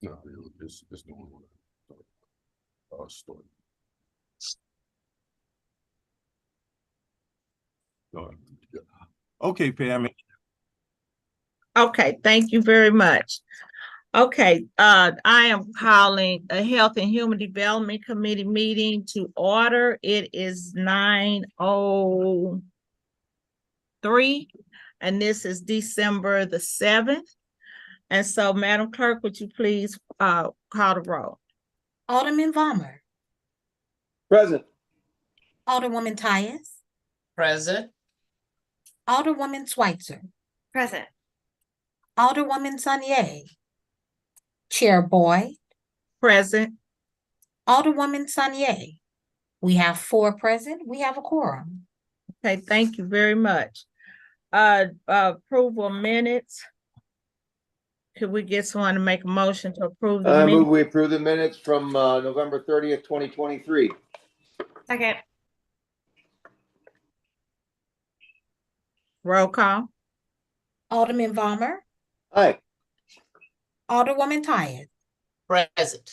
No, it's the one. Story. Okay, Pam. Okay, thank you very much. Okay, I am calling a Health and Human Development Committee meeting to order. It is 9:03, and this is December the 7th. And so, Madam Clerk, would you please call the roll? Alderman Vollmer. Present. Alderwoman Tyus. Present. Alderwoman Schweitzer. Present. Alderwoman Sanier. Chair Boyd. Present. Alderwoman Sanier. We have 4 present. We have a quorum. Okay, thank you very much. Approval of minutes. Could we get someone to make a motion to approve the I minutes? move we approve the minutes from November 30th, 2023. Second. Roll call. Alderman Vollmer. Aye. Alderwoman Tyus. Present.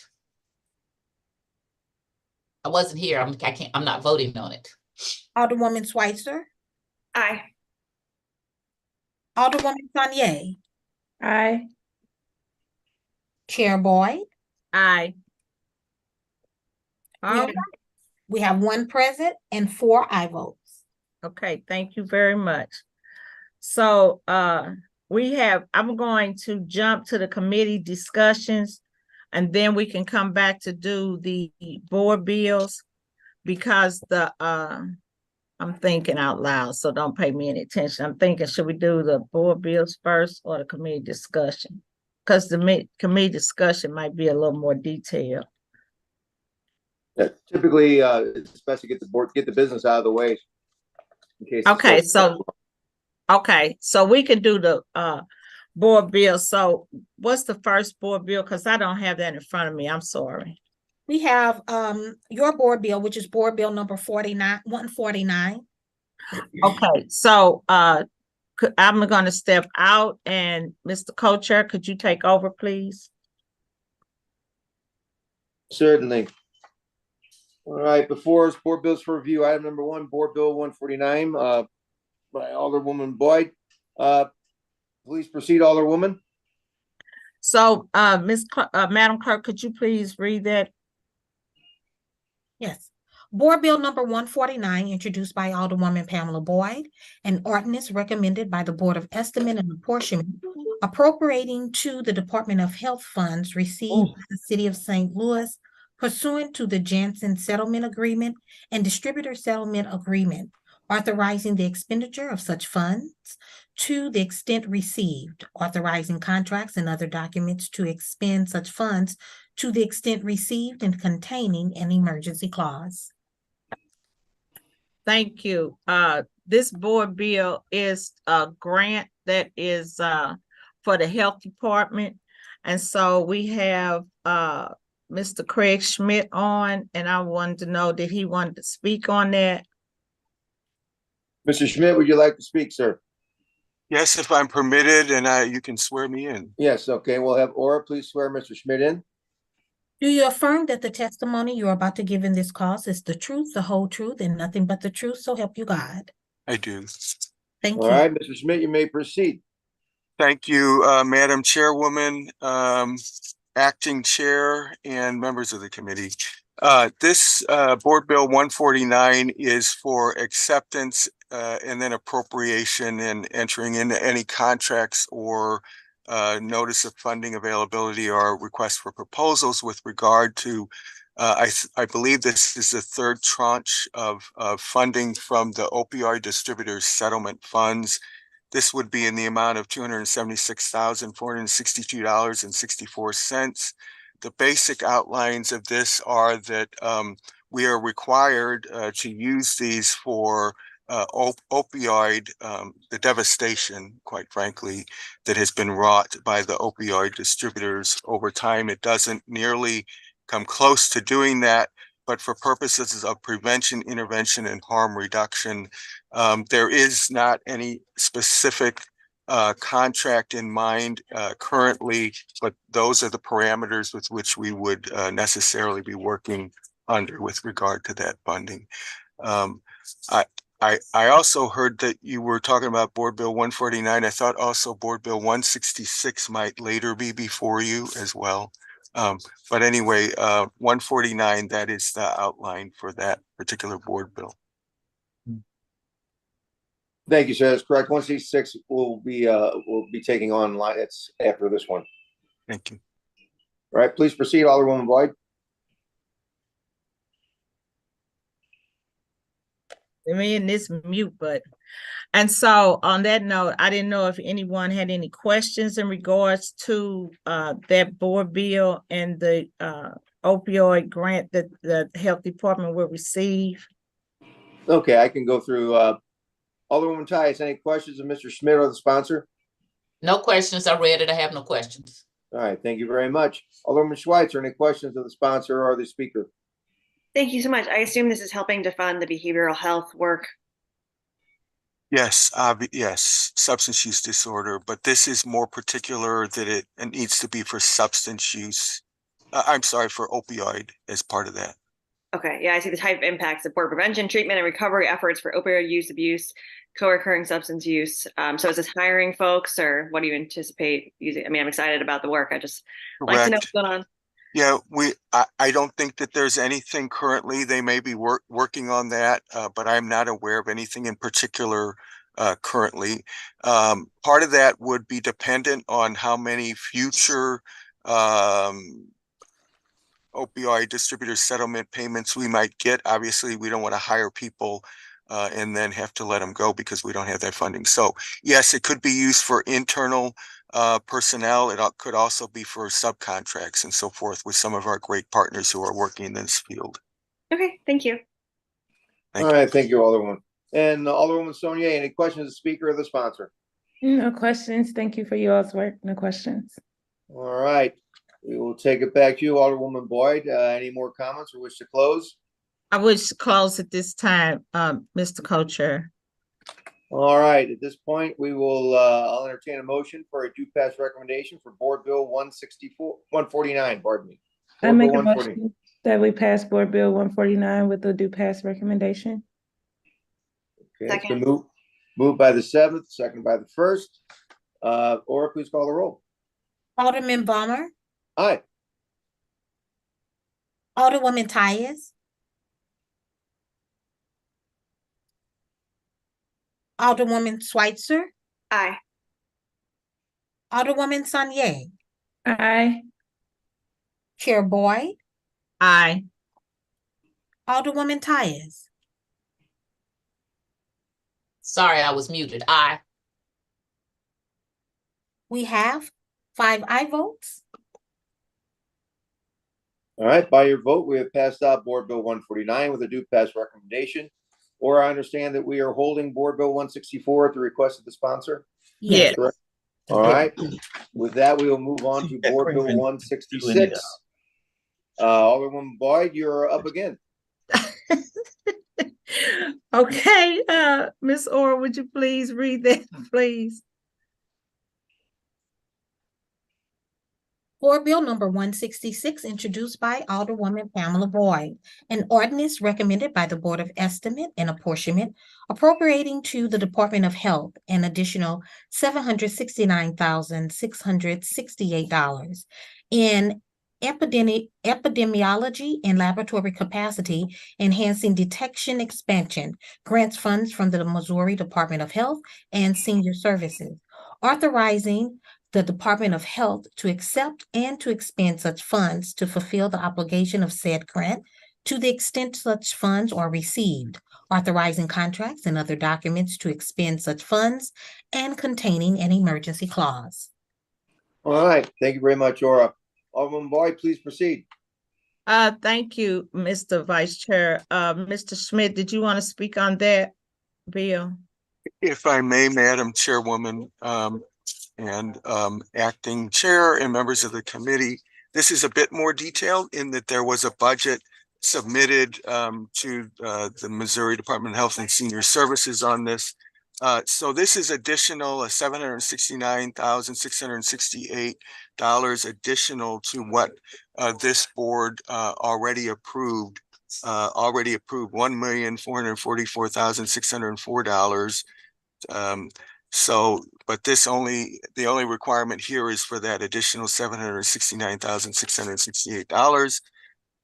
I wasn't here. I'm not voting on it. Alderwoman Schweitzer. Aye. Alderwoman Sanier. Aye. Chair Boyd. Aye. All We have 1 present and 4 aye votes. Okay, thank you very much. So I'm going to jump to the committee discussions, and then we can come back to do the board bills, because I'm thinking out loud, so don't pay me any attention. I'm thinking, should we do the board bills first or the committee discussion? Because the committee discussion might be a little more detailed. Yeah, typically, it's best to get the business out of the way. In case Okay, so we can do the board bill. So what's the first board bill? Because I don't have that in front of me. I'm sorry. We have your board bill, which is board bill number 149. Okay, so I'm gonna step out, and Mr. Co-Chair, could you take over, please? Certainly. All right, before us, board bills for review. Item number 1, board bill 149, by Alderwoman Boyd. Please proceed, Alderwoman. So, Madam Clerk, could you please read that? Yes. Board Bill number 149, introduced by Alderwoman Pamela Boyd, an ordinance recommended by the Board of Estimate and Apportionment, appropriating to the Department of Health funds received by the City of St. Louis pursuant to the Janssen Settlement Agreement and Distributor Settlement Agreement, authorizing the expenditure of such funds to the extent received, authorizing contracts and other documents to expend such funds to the extent received, and containing an emergency clause. Thank you. This board bill is a grant that is for the health department. And so we have Mr. Craig Schmidt on, and I wanted to know, did he want to speak on that? Mr. Schmidt, would you like to speak, sir? Yes, if I'm permitted, and you can swear me in. Yes, okay. We'll have Aura please swear Mr. Schmidt in. Do you affirm that the testimony you're about to give in this cause is the truth, the whole truth, and nothing but the truth, so help you God? I do. Thank All you. right, Mr. Schmidt, you may proceed. Thank you, Madam Chairwoman, Acting Chair, and members of the committee. This Board Bill 149 is for acceptance and then appropriation and entering into any contracts or notice of funding availability or request for proposals with regard to, I believe this is the 3rd tranche of funding from the opioid distributors settlement funds. This would be in the amount of $276,462.64. The basic outlines of this are that we are required to use these for opioid, the devastation, quite frankly, that has been wrought by the opioid distributors over time. It doesn't nearly come close to doing that but for purposes of prevention, intervention, and harm reduction, there is not any specific contract in mind currently, but those are the parameters with which we would necessarily be working under with regard to that funding. I also heard that you were talking about Board Bill 149. I thought also Board Bill 166 might later be before you as well. But anyway, 149, that is the outline for that particular board bill. Thank you, sir. That's correct. 166 will be taking online. It's after this one. Thank you. All right, please proceed, Alderwoman Boyd. Me in this mute button. And so on that note, I didn't know if anyone had any questions in regards to that board bill and the opioid grant that the health department will receive. Okay, I can go through. Alderwoman Tyus, any questions of Mr. Schmidt or the sponsor? No questions. I read it. I have no questions. All right, thank you very much. Alderwoman Schweitzer, any questions of the sponsor or the speaker? Thank you so much. I assume this is helping to fund the behavioral health work. Yes, yes, substance use disorder, but this is more particular that it needs to be for substance use. I'm sorry, for opioid as part of that. Okay, yeah, I see the type of impacts of support prevention, treatment, and recovery efforts for opioid use, abuse, co-occurring substance use. So is this hiring folks, or what do you anticipate using? I mean, I'm excited about the work. I just like to know what's going on. Yeah, I don't think that there's anything currently. They may be working on that, but I'm not aware of anything in particular currently. Part of that would be dependent on how many future opioid distributor settlement payments we might get. Obviously, we don't want to hire people and then have to let them go because we don't have that funding. So yes, it could be used for internal personnel. It could also be for subcontracts and so forth with some of our great partners who are working in this field. Okay, thank you. All right, thank you, Alderwoman. And Alderwoman Sonia, any questions of the speaker or the sponsor? No questions. Thank you for you all's work. No questions. All right, we will take it back to you, Alderwoman Boyd. Any more comments or wish to close? I wish to close at this time, Mr. Co-Chair. All right, at this point, we will, I'll entertain a motion for a due pass recommendation for Board Bill 149, pardon me. I Board make Bill a 140. motion that we pass Board Bill 149 with the due pass recommendation. Okay, it's been moved by the 7th, second by the 1st. Ora, please call the roll. Alderman Balmer, Aye. Alderwoman Tyus, Alderwoman Schweitzer, Aye. Alderwoman Sanye, Aye. Chair Boyd, Aye. Alderwoman Tyus. Sorry, I was muted. Aye. We have 5 aye votes. All right, by your vote, we have passed out Board Bill 149 with a due pass recommendation. Or I understand that we are holding Board Bill 164 at the request of the sponsor. Yes. Correct. All right, with that, we will move on to Board Bill 166. Alderwoman Boyd, you're up again. Okay, Ms. Orr, would you please read that, please? Board Bill number 166, introduced by Alderwoman Pamela Boyd, an ordinance recommended by the Board of Estimate and Apportionment, appropriating to the Department of Health an additional $769,668 in epidemiology and laboratory capacity, enhancing detection expansion, grants funds from the Missouri Department of Health and Senior Services, authorizing the Department of Health to accept and to expend such funds to fulfill the obligation of said grant to the extent such funds are received, authorizing contracts and other documents to expend such funds, and containing an emergency clause. All right, thank you very much, Ora. Alderwoman Boyd, please proceed. Thank you, Mr. Vice Chair. Mr. Schmidt, did you want to speak on that bill? If I may, Madam Chairwoman, and acting chair and members of the committee, this is a bit more detailed in that there was a budget submitted to the Missouri Department of Health and Senior Services on this. So this is additional, $769,668 additional to what this board already approved. Already approved $1,444,604. So, but the only requirement here is for that additional $769,668.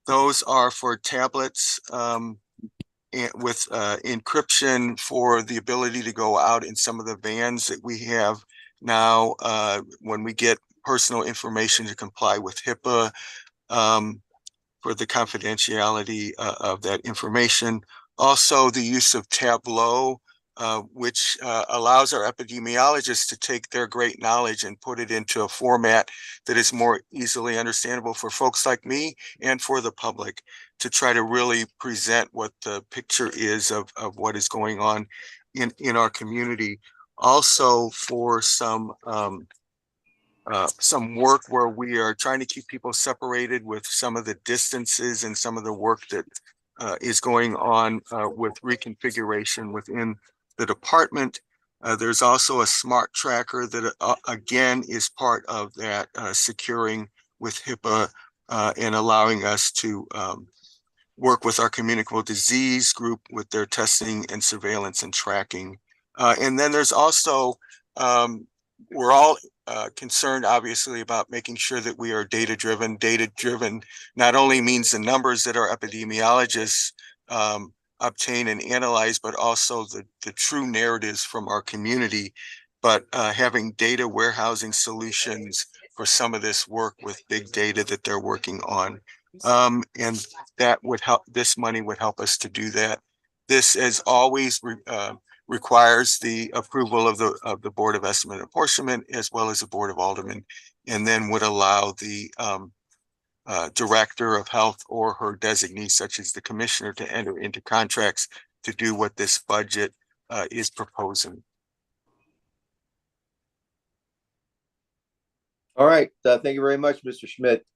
Those are for tablets and with encryption for the ability to go out in some of the vans that we have now when we get personal information to comply with HIPAA for the confidentiality of that information. Also, the use of Tableau, which allows our epidemiologists to take their great knowledge and put it into a format that is more easily understandable for folks like me and for the public, to try to really present what the picture is of what is going on in our community. Also for some work where we are trying to keep people separated with some of the distances and some of the work that is going on with reconfiguration within the department. There's also a smart tracker that again is part of that securing with HIPAA and allowing us to work with our communicable disease group with their testing and surveillance and tracking. And then there's also, we're all concerned obviously about making sure that we are data driven. Data driven not only means the numbers that our epidemiologists obtain and analyze, but also the true narratives from our community, but having data warehousing solutions for some of this work with big data that they're working on. And that would help, this money would help us to do that. This, as always, requires the approval of the Board of Estimate and Apportionment, as well as the Board of Aldermen, and then would allow the Director of Health or her designee, such as the Commissioner, to enter into contracts to do what this budget is proposing. All right, thank you very much, Mr. Schmidt.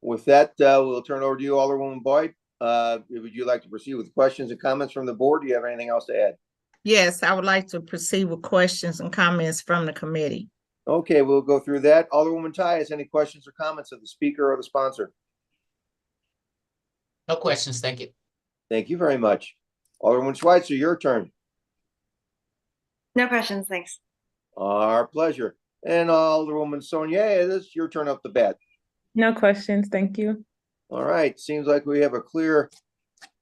With that, we'll turn over to you, Alderwoman Boyd. Would you like to proceed with questions and comments from the board? Do you have anything else to add? Yes, I would like to proceed with questions and comments from the committee. Okay, we'll go through that. Alderwoman Tyus, any questions or comments of the speaker or the sponsor? No questions, thank you. Thank you very much. Alderwoman Schweitzer, your turn. No questions, thanks. Our pleasure. And Alderwoman Sonia, it is your turn up the bat. No questions, thank you. All right, seems like we have a clear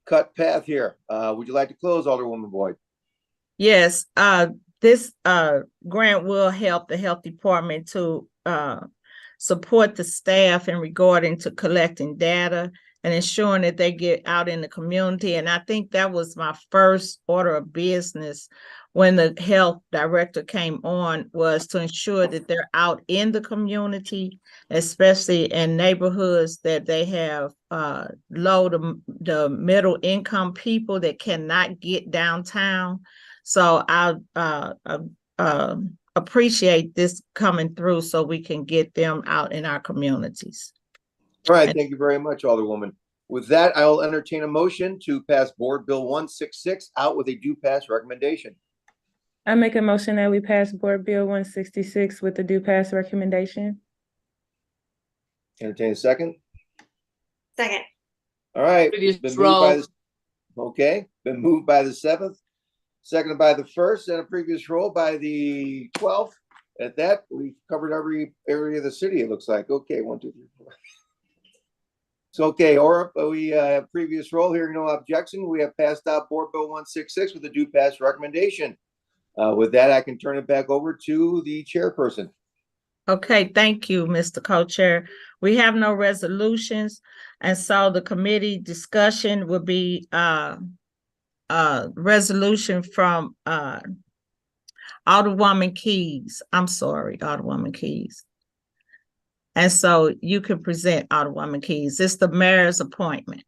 cut path here. Would you like to close, Alderwoman Boyd? Yes, this grant will help the health department to support the staff in regarding to collecting data and ensuring that they get out in the community. And I think that was my first order of business when the health director came on, was to ensure that they're out in the community, especially in neighborhoods that they have low to the middle income people that cannot get downtown. So I appreciate this coming through so we can get them out in our communities. All right, thank you very much, Alderwoman. With that, I will entertain a motion to pass Board Bill 166 out with a due pass recommendation. I make a motion that we pass Board Bill 166 with the due pass recommendation. Entertain a second. Second. All right. Previous Been moved roll. by the, okay, been moved by the 7th, seconded by the 1st, and a previous roll by the 12th. At that, we've covered every area of the city, it looks like. Okay, 1, 2, 3, 4. So, okay, or we have previous roll, hearing no objection. We have passed out Board Bill 166 with a due pass recommendation. With that, I can turn it back over to the chairperson. Okay, thank you, Mr. Co-Chair. We have no resolutions, and so the committee discussion will be resolution from Alderwoman Keys. I'm sorry, Alderwoman Keys. And so you can present Alderwoman Keys. It's the mayor's appointment.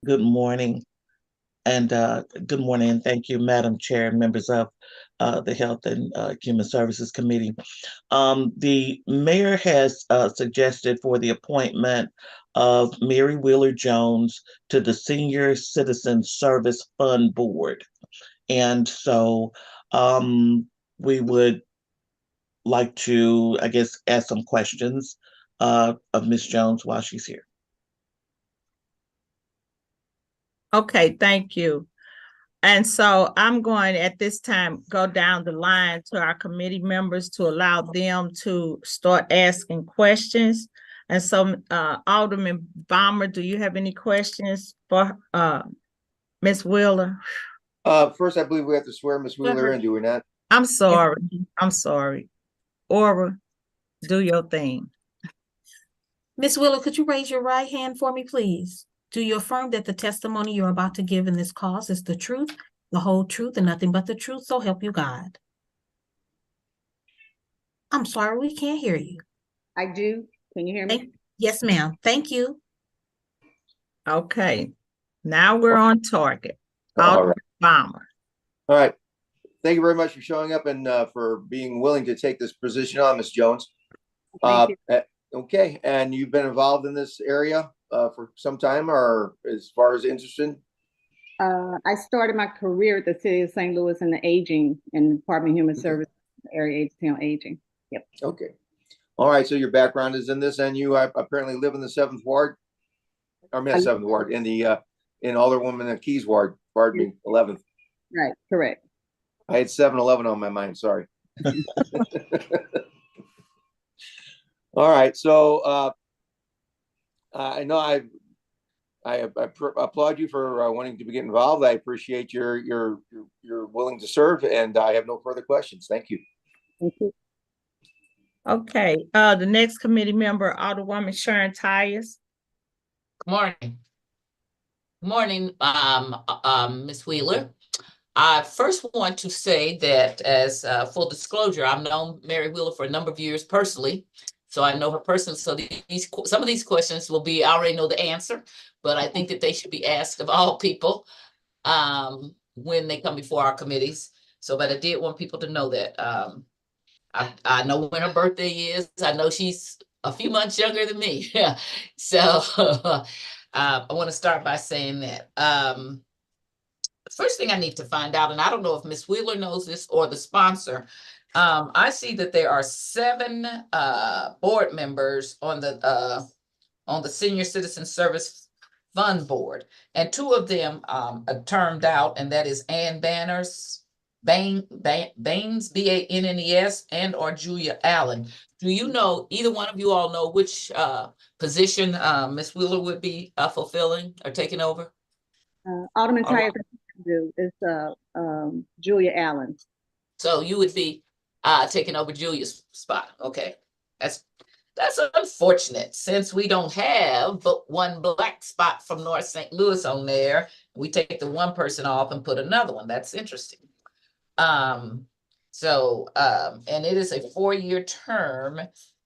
Good morning. And good morning, and thank you, Madam Chair, and members of the Health and Human Services Committee. The mayor has suggested for the appointment of Mary Wheeler Jones to the Senior Citizen Service Fund Board. And so we would like to, I guess, ask some questions of Ms. Jones while she's here. Okay, thank you. And so I'm going at this time, go down the line to our committee members to allow them to start asking questions. And so Alderman Balmer, do you have any questions for Ms. Wheeler? First, I believe we have to swear Ms. Wheeler in, do we not? I'm sorry. I'm sorry. Aura, do your thing. Ms. Wheeler, could you raise your right hand for me, please? Do you affirm that the testimony you're about to give in this cause is the truth, the whole truth, and nothing but the truth, so help you God? I'm sorry, we can't hear you. I do. Can you hear me? Yes, ma'am. Thank you. Okay, now we're on target. All Alderman right. Balmer. All right. Thank you very much for showing up and for being willing to take this position on, Ms. Jones. Thank you. Okay, and you've been involved in this area for some time, or as far as interested? I started my career at the City of St. Louis in the Department of Human Services, area agency on aging. Yep. Okay. All right, so your background is in this, and you apparently live in the 7th Ward. I mean, 7th Ward, in the in Alderwoman Keys Ward, pardon me, 11th. Right, correct. I had 7-Eleven on my mind, sorry. All right, so I know I applaud you for wanting to get involved. I appreciate you're willing to serve, and I have no further questions. Thank you. Thank you. Okay, the next committee member, Alderwoman Sharon Tyus. Good morning. Good morning, Ms. Wheeler. I first want to say that as full disclosure, I've known Mary Wheeler for a number of years personally. So I know her personally. So some of these questions will be, I already know the answer, but I think that they should be asked of all people when they come before our committees. So, but I did want people to know that I know when her birthday is. I know she's a few months younger than me. So I want to start by saying that. The first thing I need to find out, and I don't know if Ms. Wheeler knows this or the sponsor, I see that there are 7 board members on the Senior Citizen Service Fund Board, and 2 of them are termed out, and that is Ann Baines, B-A-N-N-E-S, and or Julia Allen. Do you know, either one of you all know which position Ms. Wheeler would be fulfilling or taking over? Alderman Tyus is Julia Allen. So you would be taking over Julia's spot. Okay, that's unfortunate, since we don't have but one black spot from North St. Louis on there. We take the one person off and put another one. That's interesting. And it is a 4-year term,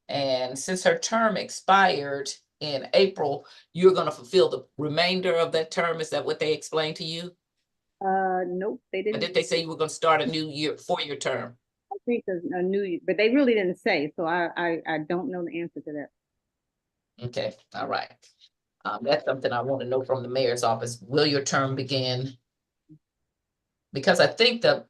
and since her term expired in April, you're going to fulfill the remainder of that term. Is that what they explained to you? Nope, they didn't. Or did they say you were going to start a new 4-year term? I think there's a new, but they really didn't say, so I don't know the answer to that. Okay, all right. That's something I want to know from the mayor's office. Will your term begin? Because I think the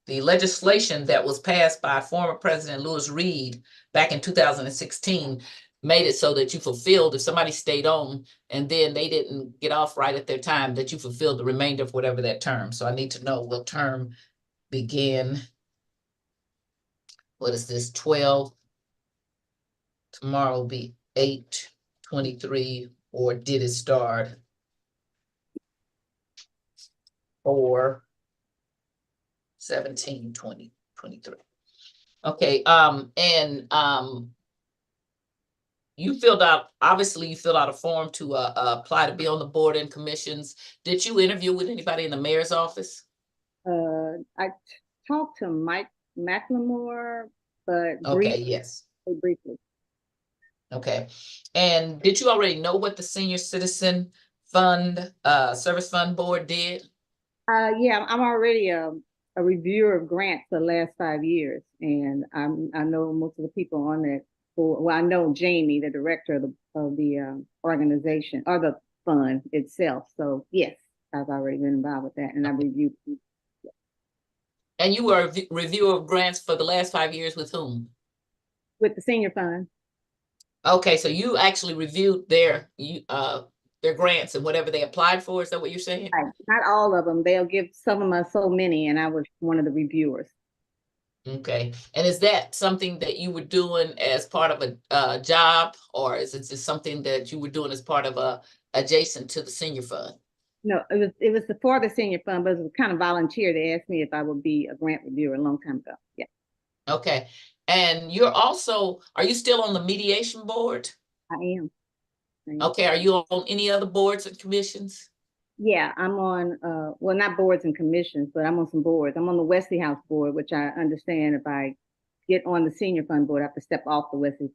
legislation that was passed by former President Lewis Reed back in 2016 made it so that you fulfilled, if somebody stayed on and then they didn't get off right at their time, that you fulfilled the remainder of whatever that term. So I need to know, will term begin? What is this, 12? Tomorrow will be 8/23, or did it start 4/17/2023? Okay, you filled out, obviously you filled out a form to apply to be on the board and commissions. Did you interview with anybody in the mayor's office? I talked to Mike McLemore, but Okay, yes. briefly. Okay, and did you already know what the Senior Citizen Fund, Service Fund Board did? Yeah, I'm already a reviewer of grants for the last 5 years, and I know most of the people on that board. Well, I know Jamie, the director of of the organization or the fund itself. So yes, I've already been involved with that, and I reviewed. And you were a reviewer of grants for the last 5 years with whom? With the senior fund. Okay, so you actually reviewed their grants and whatever they applied for. Is that what you're saying? Right. Not all of them. They'll give some of us so many, and I was one of the reviewers. Okay, and is that something that you were doing as part of a job, or is it just something that you were doing as part of a adjacent to the senior fund? No, it was for the senior fund, but it was kind of volunteer. They asked me if I would be a grant reviewer a long time ago. Yeah. Okay, and you're also, are you still on the mediation board? I am. Okay, are you on any other boards and commissions? Yeah, I'm on, well, not boards and commissions, but I'm on some boards. I'm on the Wesley House board, which I understand if I get on the senior fund board, I have to step off the Wesley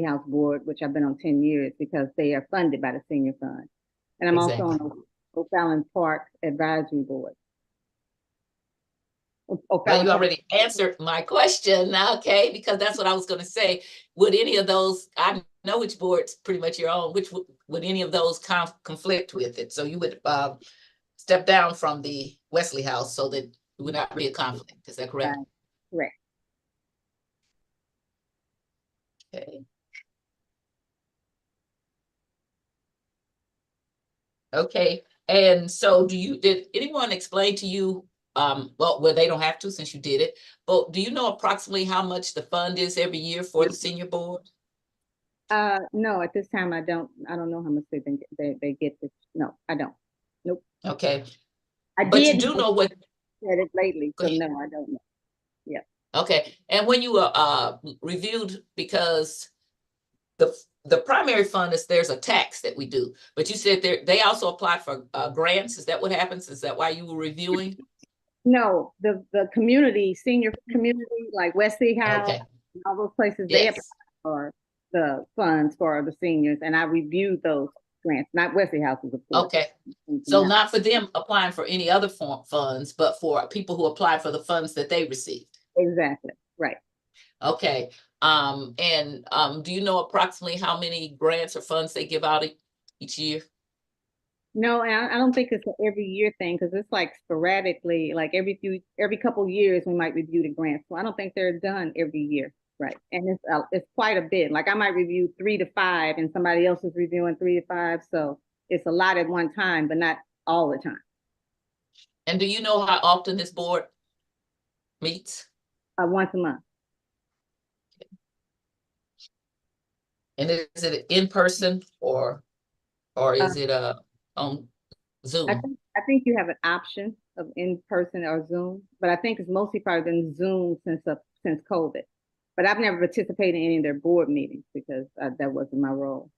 House board, which I've been on 10 years because they are funded by the senior fund. And I'm also on the O'Fallon Park Advisory Board. Well, you already answered my question, okay, because that's what I was gonna say. Would any of those, I know which boards pretty much you're on, which would any of those conflict with it? So you would step down from the Wesley House so that it would not be a conflict, is that correct? Correct. Okay. Okay, and so did anyone explain to you, well, they don't have to since you did it, but do you know approximately how much the fund is every year for the senior board? No, at this time, I don't know how much they get this. No, I don't. Nope. Okay. But you do know what said it lately, so no, I don't know. Yeah. Okay, and when you reviewed, because the primary fund is, there's a tax that we do, but you said they also apply for grants. Is that what happens? Is that why you were reviewing? No, the community, senior community, like Wesley House, Okay. all those places, Yes. they apply for the funds for the seniors, and I reviewed those grants, not Wesley Houses, of course. Okay, so not for them applying for any other funds, but for people who apply for the funds that they received. Exactly, right. Okay, do you know approximately how many grants or funds they give out each year? No, I don't think it's an every year thing, because it's like sporadically, like every couple years we might review the grants. So I don't think they're done every year, right? And it's quite a bit. Like I might review 3 to 5, and somebody else is reviewing 3 to 5. So it's a lot at one time, but not all the time. And do you know how often this board meets? Once a month. And is it in person or is it on Zoom? I think you have an option of in person or Zoom, but I think it's mostly probably been Zoom since COVID. But I've never participated in any of their board meetings because that wasn't my role.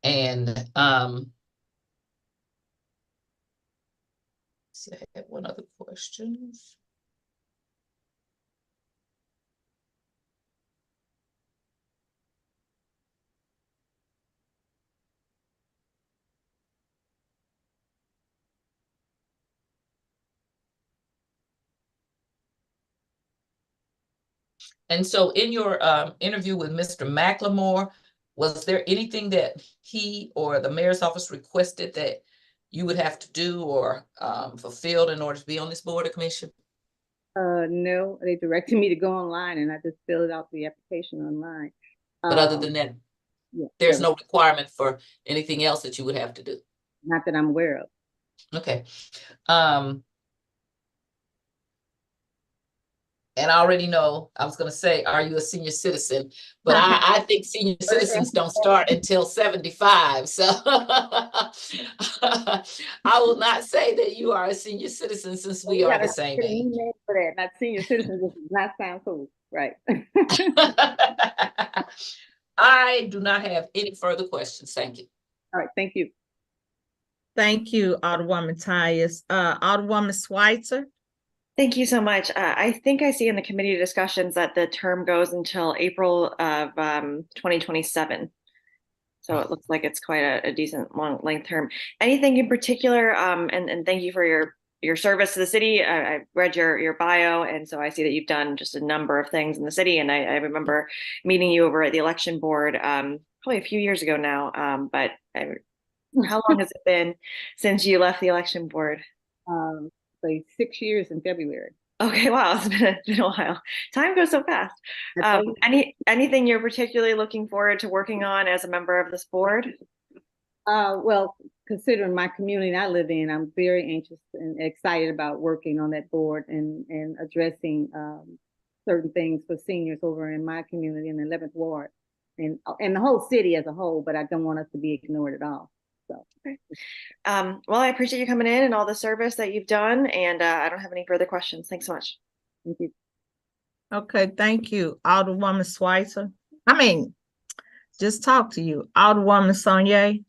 And see, I had one other question. And so in your interview with Mr. McLemore, was there anything that he or the mayor's office requested that you would have to do or fulfilled in order to be on this board or commission? No, they directed me to go online, and I just filled out the application online. But other than that, yeah, there's no requirement for anything else that you would have to do? Not that I'm aware of. Okay. And I already know, I was going to say, are you a senior citizen? But I think senior citizens don't start until 75. So I will not say that you are a senior citizen since we are the same age. For that, not senior citizens, does not sound cool, right? I do not have any further questions. Thank you. All right, thank you. Thank you, Alderwoman Tyus. Alderwoman Schweitzer. Thank you so much. I think I see in the committee discussions that the term goes until April of 2027. So it looks like it's quite a decent long length term. Anything in particular, and thank you for your your service to the city. I read your bio, and so I see that you've done just a number of things in the city. And I remember meeting you over at the election board probably a few years ago now. How long has it been since you left the election board? Like 6 years in February. Okay, wow, it's been a while. Time goes so fast. Anything you're particularly looking forward to working on as a member of this board? Well, considering my community I live in, I'm very anxious and excited about working on that board and addressing certain things for seniors over in my community in the 11th Ward and the whole city as a whole, but I don't want us to be ignored at all. So, okay. Well, I appreciate you coming in and all the service that you've done, and I don't have any further questions. Thanks so much. Thank you. Okay, thank you, Alderwoman Schweitzer. Just talk to you, Alderwoman Saunier.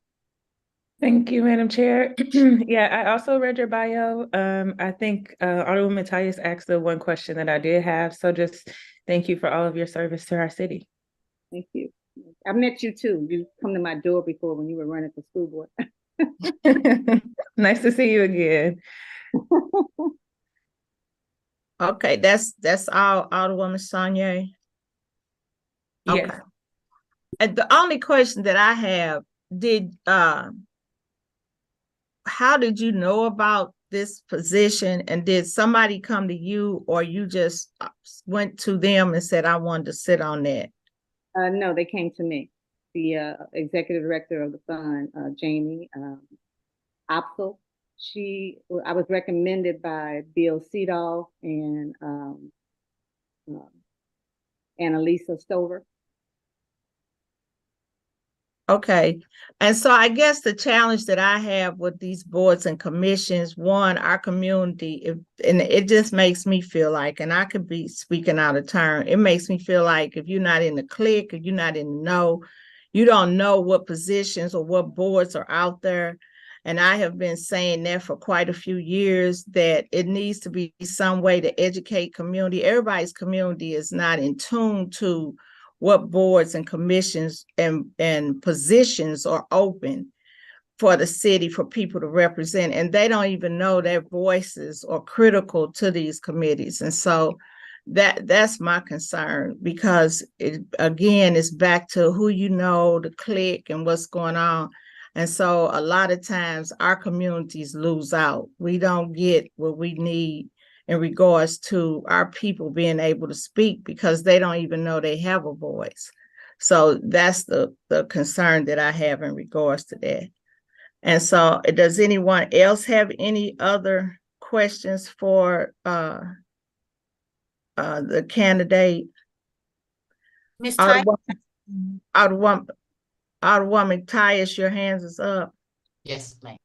Thank you, Madam Chair. Yeah, I also read your bio. I think Alderwoman Tyus asked the one question that I did have. So just thank you for all of your service to our city. Thank you. I met you too. You come to my door before when you were running for school board. Nice to see you again. Okay, that's all, Alderwoman Saunier. Yes. Okay. And the only question that I have, how did you know about this position, and did somebody come to you, or you just went to them and said, I wanted to sit on that? No, they came to me. The executive director of the fund, Jamie Opsel, I was recommended by Bill Seedall and Annalisa Stover. Okay. And so I guess the challenge that I have with these boards and commissions, one, our community, and it just makes me feel like, and I could be speaking out of turn, it makes me feel like if you're not in the clique, if you're not in the know, you don't know what positions or what boards are out there. And I have been saying that for quite a few years, that it needs to be some way to educate community. Everybody's community is not in tune to what boards and commissions and positions are open for the city for people to represent. And they don't even know their voices are critical to these committees. And so that's my concern, because again, it's back to who you know, the clique and what's going on. And so a lot of times our communities lose out. We don't get what we need in regards to our people being able to speak, because they don't even know they have a voice. So that's the concern that I have in regards to that. And so does anyone else have any other questions for the candidate? Ms. Ty? Alderwoman Tyus, your hands is up. Yes, ma'am.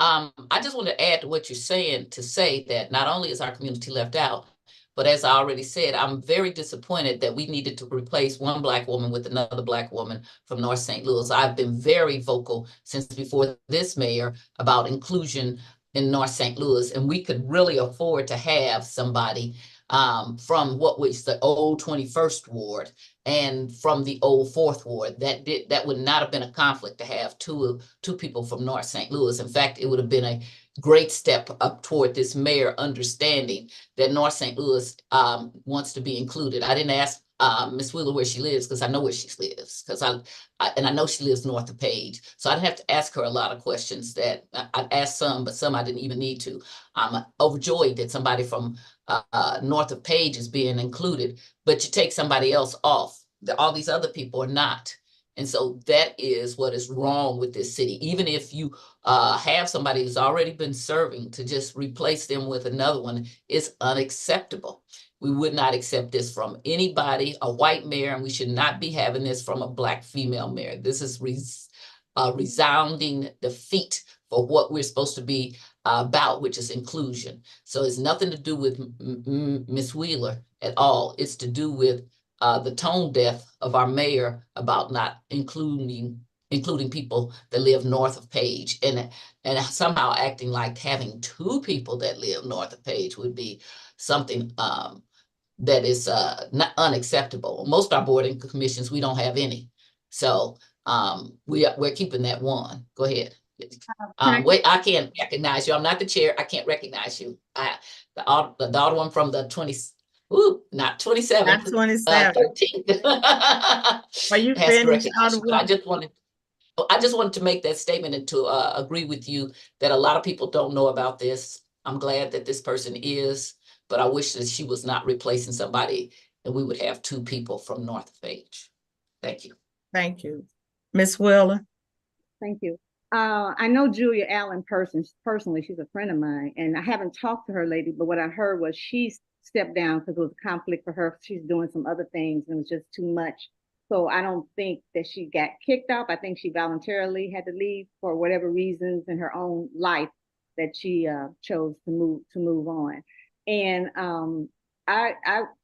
I just want to add to what you're saying to say that not only is our community left out, but as I already said, I'm very disappointed that we needed to replace one Black woman with another Black woman from North St. Louis. I've been very vocal since before this mayor about inclusion in North St. Louis, and we could really afford to have somebody from what was the old 21st Ward and from the old 4th Ward. That would not have been a conflict to have two people from North St. Louis. In fact, it would have been a great step up toward this mayor understanding that North St. Louis wants to be included. I didn't ask Ms. Wheeler where she lives, because I know where she lives, because I know she lives north of Page. So I'd have to ask her a lot of questions that I'd asked some, but some I didn't even need to. I'm overjoyed that somebody from north of Page is being included, but you take somebody else off, all these other people are not. And so that is what is wrong with this city. Even if you have somebody who's already been serving, to just replace them with another one is unacceptable. We would not accept this from anybody, a white mayor, and we should not be having this from a Black female mayor. This is resounding defeat for what we're supposed to be about, which is inclusion. So it's nothing to do with Ms. Wheeler at all. It's to do with the tone deaf of our mayor about not including people that live north of Page, and somehow acting like having two people that live north of Page would be something that is not unacceptable. Most of our board and commissions, we don't have any. So we're keeping that one. Go ahead. Wait, I can't recognize you. I'm not the chair. I can't recognize you. The Alderman from the not 27. Not 27. 13th. Are you Has to finished, recognize you. But Alderwoman? I just wanted to make that statement and to agree with you that a lot of people don't know about this. I'm glad that this person is, but I wish that she was not replacing somebody and we would have 2 people from North of Page. Thank you. Thank you. Ms. Wheeler? Thank you. I know Julia Allen personally. She's a friend of mine, and I haven't talked to her lately, but what I heard was she stepped down because it was a conflict for her. She's doing some other things and it was just too much. So I don't think that she got kicked off. I think she voluntarily had to leave for whatever reasons in her own life that she chose to move on. And I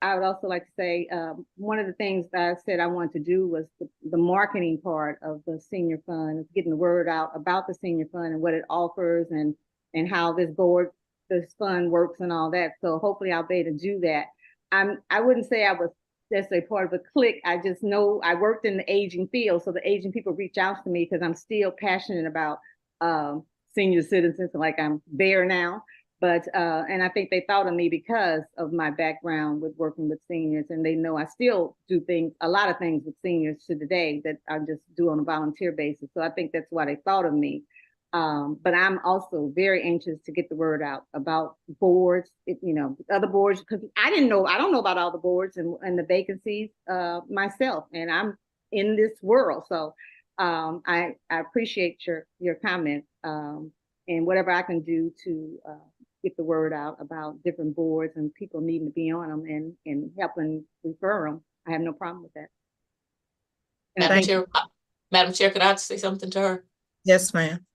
would also like to say one of the things that I said I wanted to do was the marketing part of the senior fund, getting the word out about the senior fund and what it offers and how this fund works and all that. So hopefully I'll be able to do that. I wouldn't say I was necessarily part of a clique. I just know I worked in the aging field, so the aging people reach out to me because I'm still passionate about senior citizens, like I'm there now. But and I think they thought of me because of my background with working with seniors, and they know I still do a lot of things with seniors to today that I just do on a volunteer basis. So I think that's why they thought of me. But I'm also very anxious to get the word out about boards, other boards, because I don't know about all the boards and the vacancies myself, and I'm in this world. So I appreciate your comment and whatever I can do to get the word out about different boards and people needing to be on them and helping refer them. I have no problem with that. Madam Chair, could I say something to her? Yes, ma'am.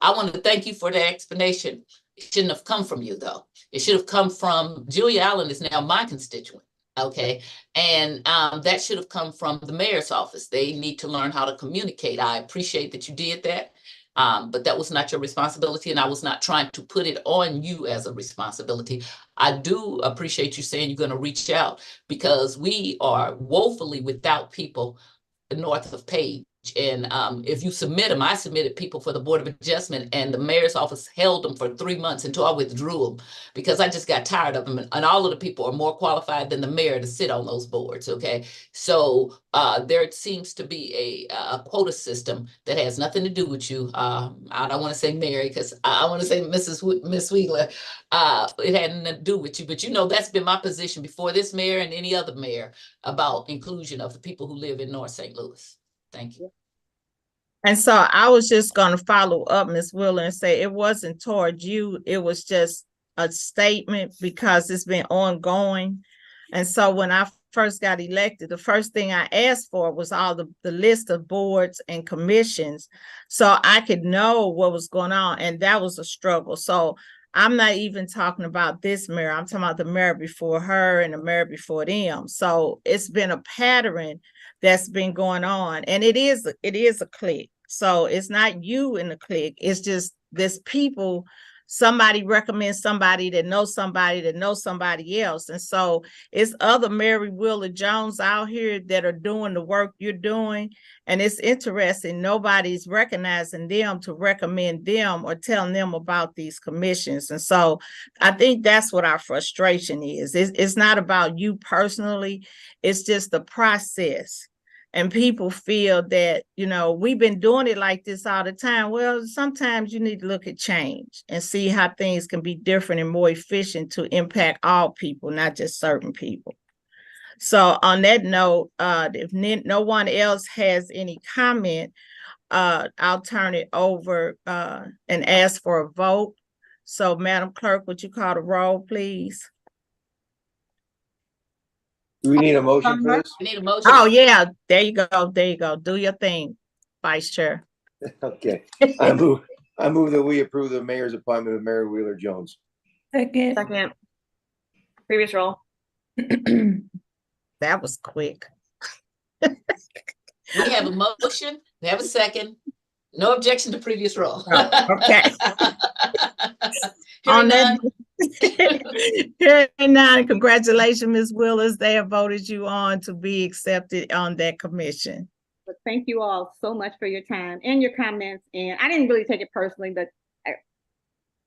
I want to thank you for the explanation. It shouldn't have come from you, though. It should have come from Julia Allen is now my constituent. Okay. And that should have come from the mayor's office. They need to learn how to communicate. I appreciate that you did that. But that was not your responsibility, and I was not trying to put it on you as a responsibility. I do appreciate you saying you're going to reach out because we are woefully without people north of Page. And if you submit them, I submitted people for the Board of Adjustment, and the mayor's office held them for 3 months until I withdrew them because I just got tired of them. And all of the people are more qualified than the mayor to sit on those boards. Okay, so there seems to be a quota system that has nothing to do with you. I don't want to say Mary because I want to say Miss Wheeler. It had nothing to do with you, but that's been my position before this mayor and any other mayor about inclusion of the people who live in North St. Louis. Thank you. And so I was just going to follow up, Ms. Wheeler, and say it wasn't toward you. It was just a statement because it's been ongoing. And so when I first got elected, the first thing I asked for was all the list of boards and commissions so I could know what was going on. And that was a struggle. So I'm not even talking about this mayor. I'm talking about the mayor before her and the mayor before them. So it's been a pattern that's been going on, and it is a clique. So it's not you in the clique. It's just this people. Somebody recommends somebody that knows somebody else, and so it's other Mary Wheeler Jones out here that are doing the work you're doing, and it's interesting. Nobody's recognizing them to recommend them or telling them about these commissions, and so I think that's what our frustration is. It's not about you personally. It's just the process. And people feel that, we've been doing it like this all the time. Well, sometimes you need to look at change and see how things can be different and more efficient to impact all people, not just certain people. So on that note, if no one else has any comment, I'll turn it over and ask for a vote. So Madam Clerk, would you call the roll, please? Do we need a motion for this? I need a motion. Oh, yeah. There you go. There you go. Do your thing, Vice Chair. Okay. I move that we approve the mayor's appointment of Mary Wheeler Jones. Second. Previous roll. That was quick. We have a motion. We have a second. No objection to previous roll. Okay. On that, hearing none, congratulations, Ms. Willis. They have voted you on to be accepted on that commission. But thank you all so much for your time and your comments. And I didn't really take it personally, but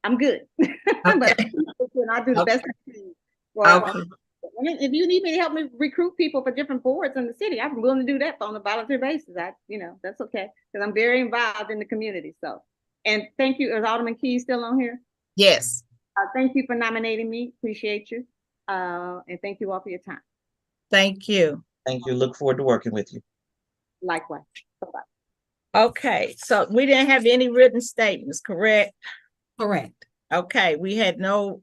I'm good. But Okay. I'll do the Okay. best I can. Well, Okay. if you need me to help me recruit people for different boards in the city, I'm willing to do that on a volunteer basis. That's okay, because I'm very involved in the community. So, and thank you. Is Alderman Keys still on here? Yes, Thank you for nominating me. Appreciate you. And thank you all for your time. thank you. Thank you. Look forward to working with you. Likewise. Bye-bye. Okay, so we didn't have any written statements, correct? Correct. Okay, we had no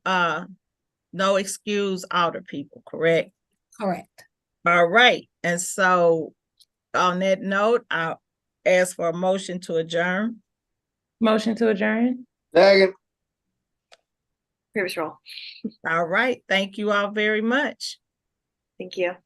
excuse outer people, correct? Correct. All right, and so on that note, I'll ask for a motion to adjourn. Motion to adjourn. Second. Previous roll. All right, thank you all very much. Thank you.